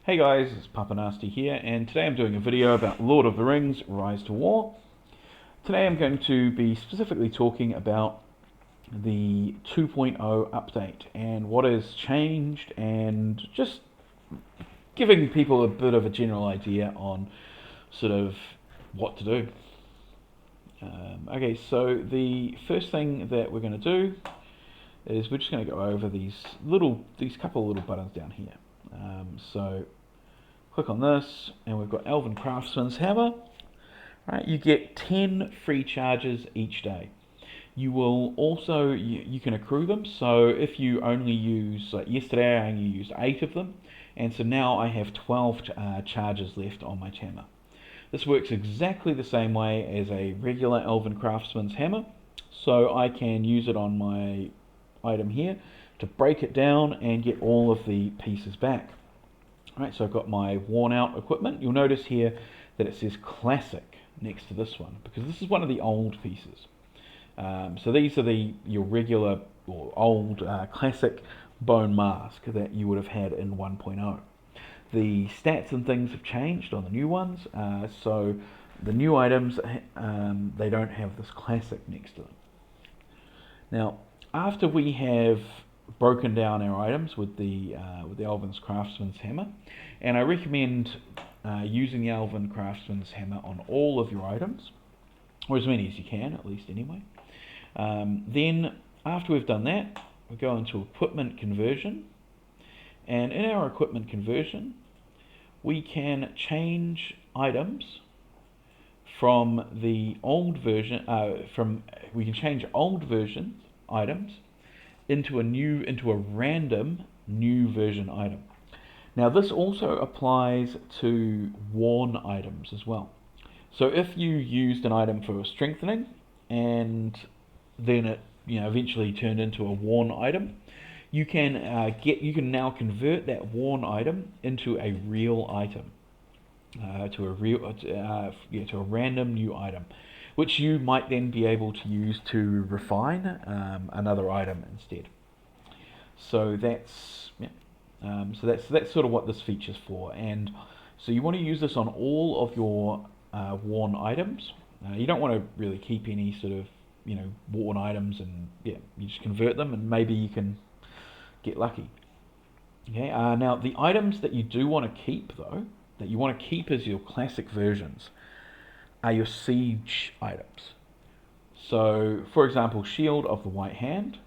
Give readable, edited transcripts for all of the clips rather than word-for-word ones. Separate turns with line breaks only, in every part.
Hey guys, it's Papa Nasty here, and today I'm doing a video about Lord of the Rings: Rise to War. Today I'm going to be specifically talking about the 2.0 update and what has changed, and just giving people a bit of a general idea on sort of what to do. Okay, so the first thing that we're going to do is we're just going to go over these couple of little buttons down here. So click on this, and we've got Elven Craftsman's Hammer. Right, you get 10 free charges each day. You will also, you can accrue them, so if you only use, like yesterday I only used 8 of them, and so now I have 12 charges left on my hammer. This works exactly the same way as a regular Elven Craftsman's Hammer, so I can use it on my item here to break it down and get all of the pieces back. Right, so I've got my worn out equipment. You'll notice here that it says classic next to this one, because this is one of the old pieces. So these are your regular or old classic bone mask that you would have had in 1.0. The stats and things have changed on the new ones, so the new items, they don't have this classic next to them. Now, after we have broken down our items with the Elven Craftsman's Hammer, and I recommend using the Elven Craftsman's Hammer on all of your items, or as many as you can, at least anyway. Then, after we've done that, we go into equipment conversion, and in our equipment conversion, we can change items from the old version. We can change old version items into a random new version item. Now this also applies to worn items as well. So if you used an item for strengthening and then it eventually turned into a worn item, you can now convert that worn item into a real item, to a random new item, which you might then be able to use to refine another item instead. So that's that's sort of what this feature's for, and so you want to use this on all of your worn items. You don't want to really keep any sort of worn items, and you just convert them, and maybe you can get lucky. Okay. Now the items that you do want to keep though, that you want to keep as your classic versions, are your siege items. So, for example, Shield of the White Hand.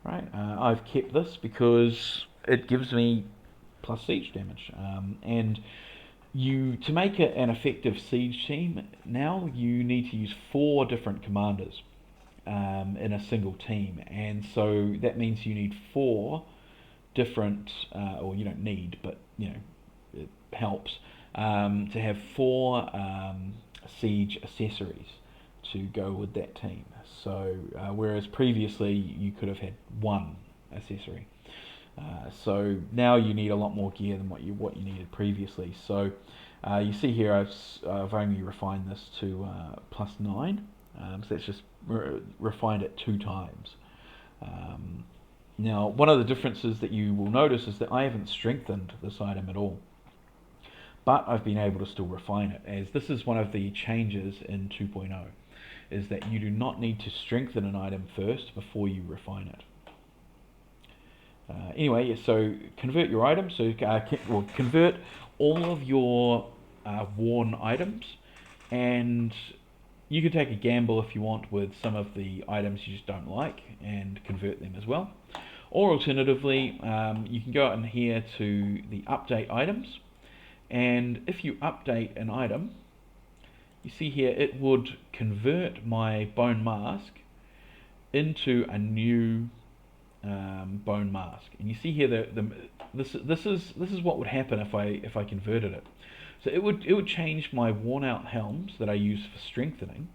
Right, I've kept this because it gives me plus siege damage, and to make it an effective siege team, now you need to use 4 different commanders in a single team, and so that means you need 4 different, or you don't need, but it helps to have 4 siege accessories to go with that team. So whereas previously you could have had 1 accessory, so now you need a lot more gear than what you needed previously. So you see here I've only refined this to +9, so that's just refined it 2 times. Now one of the differences that you will notice is that I haven't strengthened this item at all, but I've been able to still refine it, as this is one of the changes in 2.0, is that you do not need to strengthen an item first before you refine it. Anyway, so convert your items. So convert all of your worn items, and you can take a gamble if you want with some of the items you just don't like and convert them as well. Or alternatively, you can go out in here to the update items, and if you update an item, you see here it would convert my bone mask into a new bone mask. And you see here this is what would happen if I converted it. So it would change my worn out helms that I use for strengthening.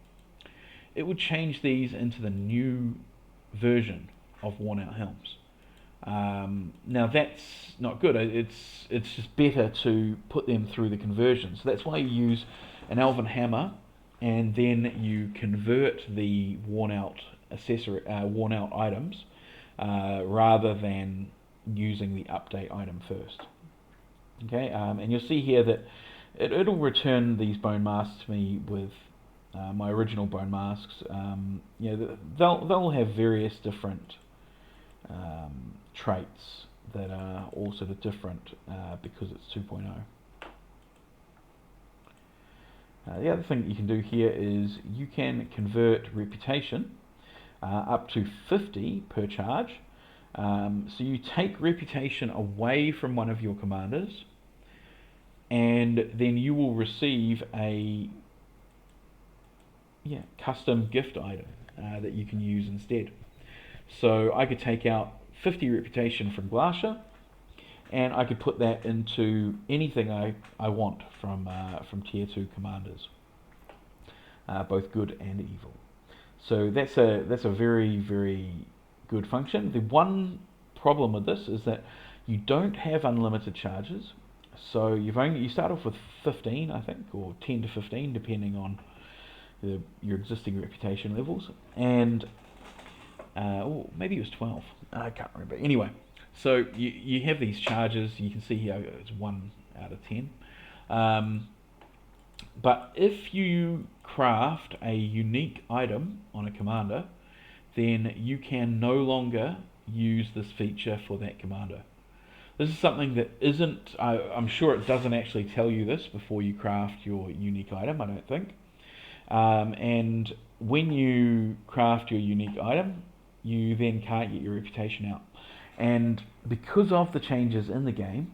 It would change these into the new version of worn out helms. Now that's not good. It's just better to put them through the conversion. So that's why you use an Elven Hammer, and then you convert the worn out items rather than using the update item first. Okay, and you'll see here that it'll return these bone masks to me with my original bone masks. You know, they'll have various different traits that are all sort of different because it's 2.0. The other thing that you can do here is you can convert reputation up to 50 per charge. So you take reputation away from one of your commanders, and then you will receive a custom gift item that you can use instead. So I could take out 50 reputation from Glacier, and I could put that into anything I want from tier 2 commanders, both good and evil. So that's a very, very good function. The one problem with this is that you don't have unlimited charges. So you start off with 15, I think, or 10 to 15, depending on your existing reputation levels, and maybe it was 12. I can't remember. Anyway, so you have these charges. You can see here it's 1 out of 10. But if you craft a unique item on a commander, then you can no longer use this feature for that commander. This is something that isn't, I'm sure it doesn't actually tell you this before you craft your unique item, I don't think. And when you craft your unique item, you then can't get your reputation out. And because of the changes in the game,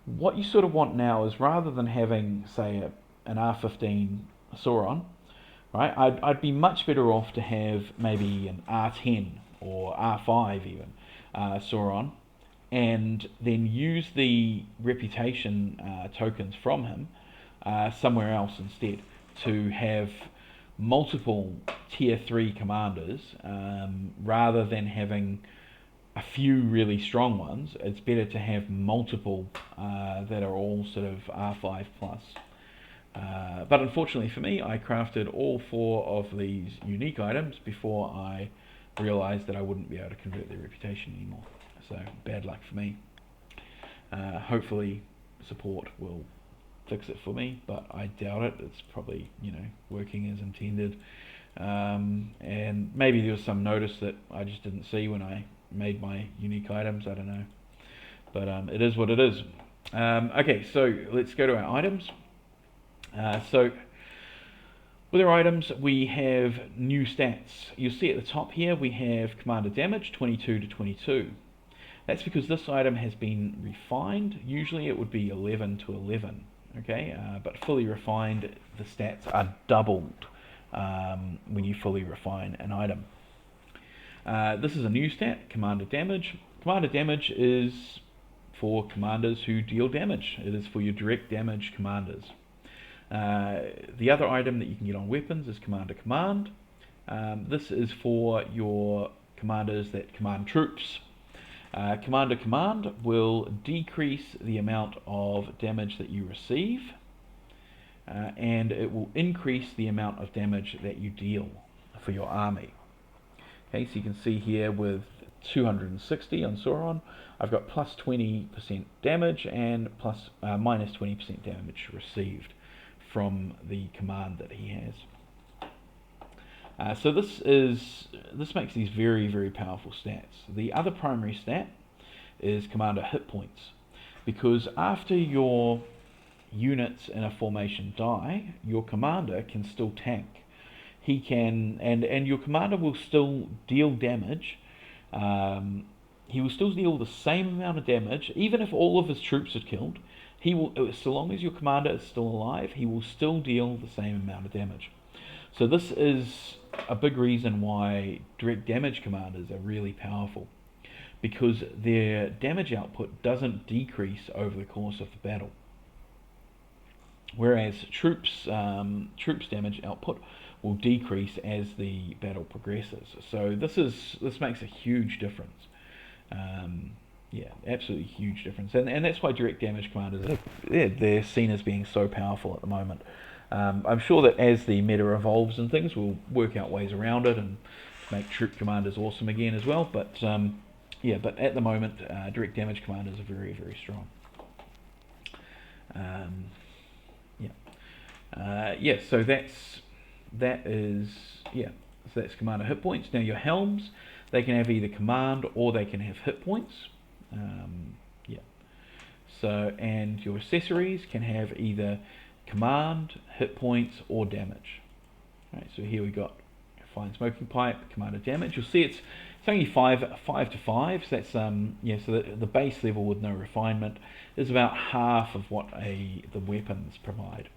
what you sort of want now is, rather than having, say, an R15 Sauron, right? I'd be much better off to have maybe an R10 or R5 even Sauron, and then use the reputation tokens from him somewhere else instead, to have multiple tier 3 commanders rather than having a few really strong ones. It's better to have multiple that are all sort of R5 plus. But unfortunately for me, I crafted all 4 of these unique items before I realized that I wouldn't be able to convert their reputation anymore. So bad luck for me. Hopefully support will fix it for me, but I doubt it. It's probably, working as intended. And maybe there was some notice that I just didn't see when I made my unique items. I don't know. But it is what it is. Okay, so let's go to our items. So with our items, we have new stats. You'll see at the top here we have commander damage 22 to 22. That's because this item has been refined. Usually it would be 11 to 11. Okay, but fully refined, the stats are doubled when you fully refine an item. This is a new stat, commander damage. Commander damage is for commanders who deal damage. It is for your direct damage commanders. The other item that you can get on weapons is Commander Command. This is for your commanders that command troops. Commander Command will decrease the amount of damage that you receive, and it will increase the amount of damage that you deal for your army. Okay, so you can see here with 260 on Sauron, I've got plus 20% damage and minus 20% damage received from the command that he has. So this makes these very, very powerful stats. The other primary stat is commander hit points, because after your units in a formation die, your commander can still tank. He can, and your commander will still deal damage. He will still deal the same amount of damage, even if all of his troops are killed. He will, so long as your commander is still alive, he will still deal the same amount of damage. So this is a big reason why direct damage commanders are really powerful, because their damage output doesn't decrease over the course of the battle, whereas troops damage output will decrease as the battle progresses. So this makes a huge difference. Yeah, absolutely huge difference, and that's why direct damage commanders they're seen as being so powerful at the moment. I'm sure that as the meta evolves and things, we'll work out ways around it and make troop commanders awesome again as well. But yeah, but at the moment, direct damage commanders are very, very strong. yeah, so that is, yeah, so that's commander hit points. Now your helms, they can have either command or they can have hit points. Yeah. So, and your accessories can have either command, hit points, or damage. Right, so here we got fine smoking pipe, commander damage. You'll see it's only 5 to 5, so that's yeah. So the base level with no refinement is about half of what the weapons provide.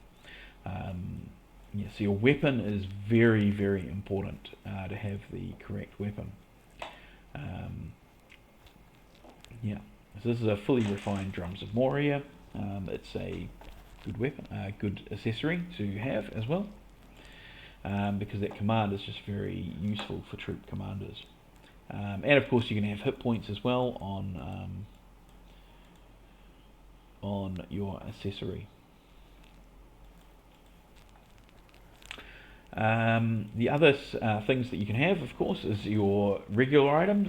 Yeah, so your weapon is very, very important to have the correct weapon. Yeah, so this is a fully refined Drums of Moria. It's a good weapon, good accessory to have as well, because that command is just very useful for troop commanders. And of course you can have hit points as well on your accessory. The other things that you can have, of course, is your regular items,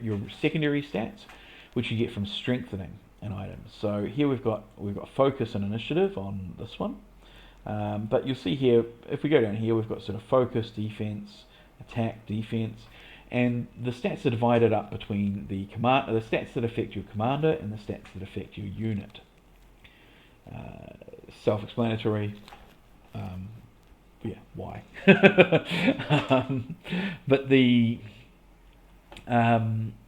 your secondary stats, which you get from strengthening an item. So here we've got focus and initiative on this one, but you'll see here, if we go down here, we've got sort of focus, defense, attack, defense, and the stats are divided up between the stats that affect your commander and the stats that affect your unit. Self-explanatory. Yeah, why? But the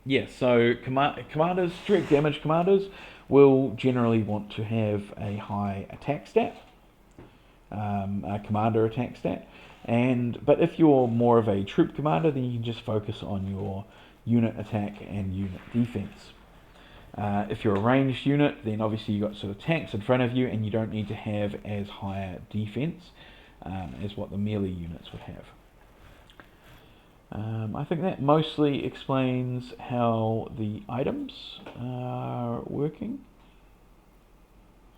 yeah, so commanders, direct damage commanders will generally want to have a high attack stat, a commander attack stat, but if you're more of a troop commander, then you can just focus on your unit attack and unit defense. If you're a ranged unit, then obviously you've got sort of tanks in front of you, and you don't need to have as high defense as what the melee units would have. I think that mostly explains how the items are working.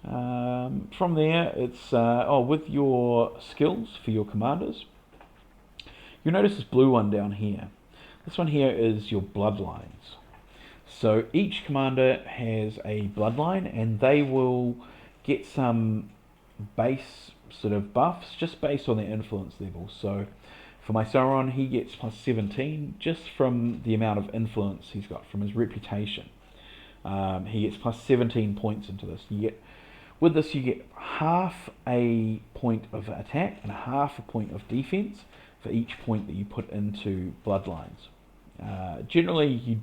From there, it's with your skills for your commanders. You'll notice this blue one down here. This one here is your bloodlines. So each commander has a bloodline, and they will get some base sort of buffs just based on their influence level. So for my Sauron, he gets plus 17 just from the amount of influence he's got from his reputation. He gets plus 17 points into this. With this you get half a point of attack and half a point of defense for each point that you put into bloodlines. Generally, you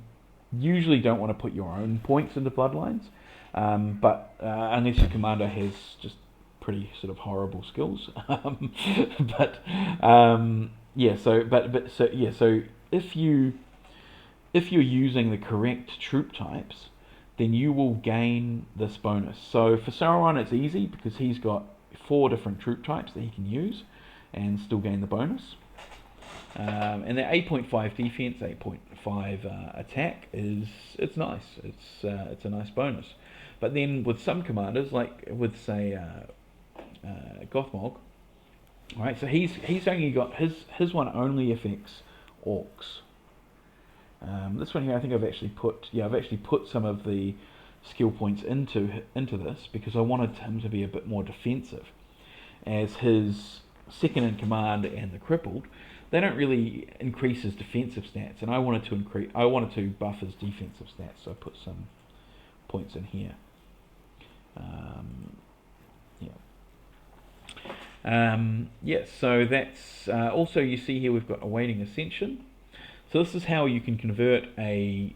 usually don't want to put your own points into bloodlines, but unless your commander has just pretty sort of horrible skills. Yeah, so if you're using the correct troop types, then you will gain this bonus. So for Sauron, it's easy because he's got 4 different troop types that he can use and still gain the bonus. And the 8.5 defense, 8.5 attack it's nice. It's a nice bonus. But then with some commanders, like with say Gothmog, right? So he's only got his one only affects orcs. This one here, I think I've actually put some of the skill points into this because I wanted him to be a bit more defensive, as his second in command and the crippled, they don't really increase his defensive stats, and I wanted to buff his defensive stats, so I put some points in here. Yeah, so that's also, you see here we've got awaiting ascension. So this is how you can convert an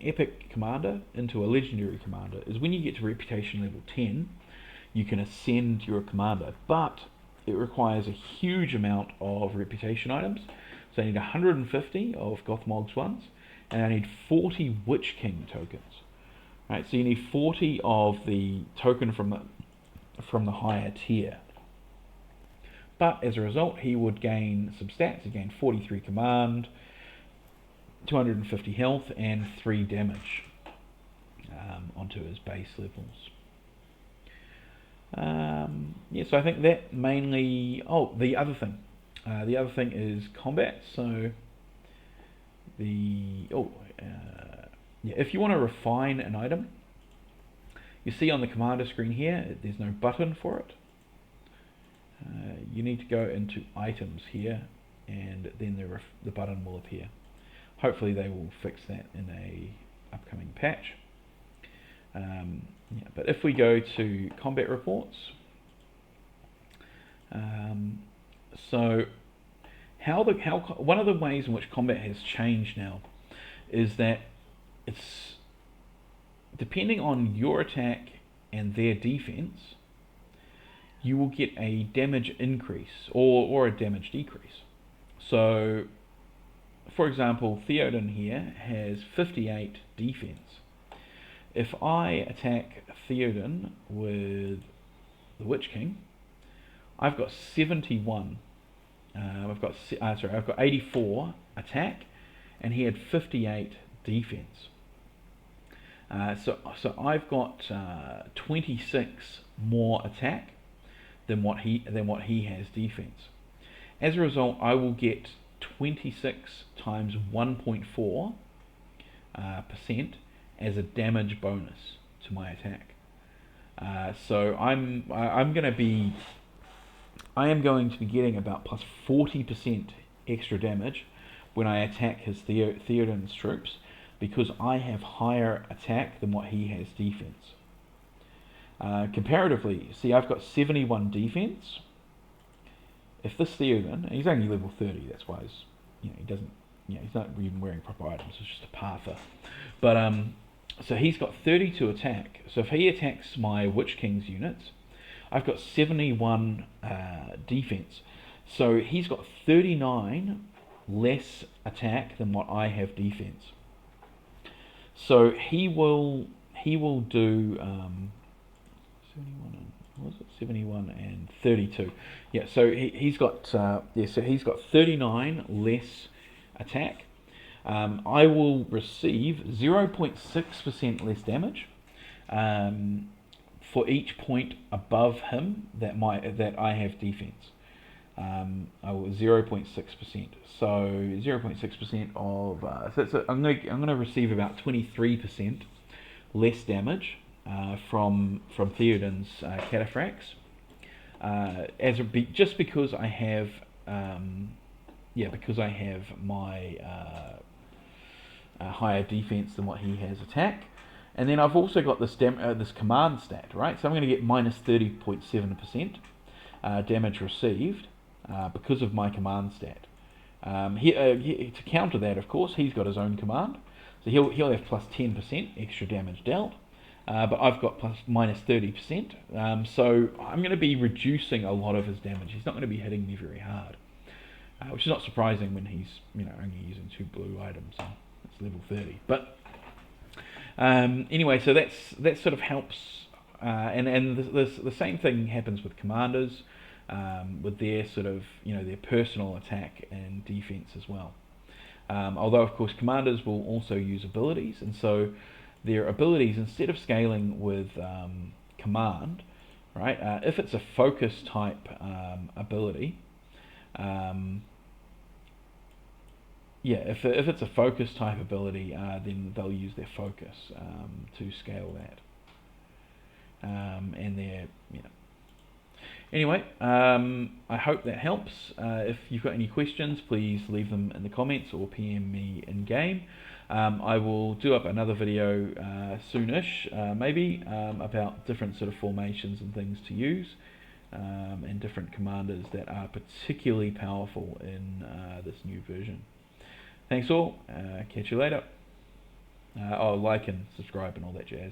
epic commander into a legendary commander, is when you get to reputation level 10, you can ascend your commander, but it requires a huge amount of reputation items. So I need 150 of Gothmog's ones, and I need 40 Witch King tokens. Right, so you need 40 of the token from the higher tier. But as a result, he would gain some stats. He gained 43 command, 250 health, and 3 damage onto his base levels. Yeah, so I think that mainly. Oh, the other thing is combat. So yeah, if you want to refine an item, you see on the commander screen here, there's no button for it. you need to go into items here, and then the button will appear. Hopefully they will fix that in a upcoming patch. Yeah, but if we go to combat reports, so one of the ways in which combat has changed now is that it's depending on your attack and their defense, you will get a damage increase or a damage decrease. So, for example, Theoden here has 58 defense. If I attack Theoden with the Witch King, I've got 71. I've got 84 attack, and he had 58 defense. So I've got 26 more attack than what he has defense. As a result, I will get 26 times 1.4% as a damage bonus to my attack. So I am going to be getting about plus 40% extra damage when I attack his Theoden's troops, because I have higher attack than what he has defense. Comparatively, see, I've got 71 defense. If this Theoden, he's only level 30, that's why he doesn't, he's not even wearing proper items. It's just a Parther. But so he's got 32 attack. So if he attacks my Witch King's units, I've got 71 defense. So he's got 39 less attack than what I have defense. So he will do 71 and 32. Yeah, so he's got so he's got 39 less attack. I will receive 0.6% less damage for each point above him that I have defense. I will 0.6%. So 0.6% of I'm going to receive about 23% less damage from Theoden's cataphracts, just because I have my higher defense than what he has attack. And then I've also got this this command stat, right? So I'm going to get minus 30.7% damage received because of my command stat. To counter that, of course, he's got his own command, so he'll have plus 10% extra damage dealt. But I've got minus 30%. So I'm going to be reducing a lot of his damage. He's not going to be hitting me very hard, which is not surprising when he's only using 2 blue items. And it's level 30. But anyway, so that sort of helps. And the same thing happens with commanders, with their sort of their personal attack and defense as well. Although of course commanders will also use abilities, and so their abilities, instead of scaling with command, right? If it's a focus type ability, if it's a focus type ability, then they'll use their focus to scale that, and their Anyway, I hope that helps. If you've got any questions, please leave them in the comments or PM me in game. I will do up another video soonish, maybe, about different sort of formations and things to use, and different commanders that are particularly powerful in this new version. Thanks all, catch you later. Like and subscribe and all that jazz.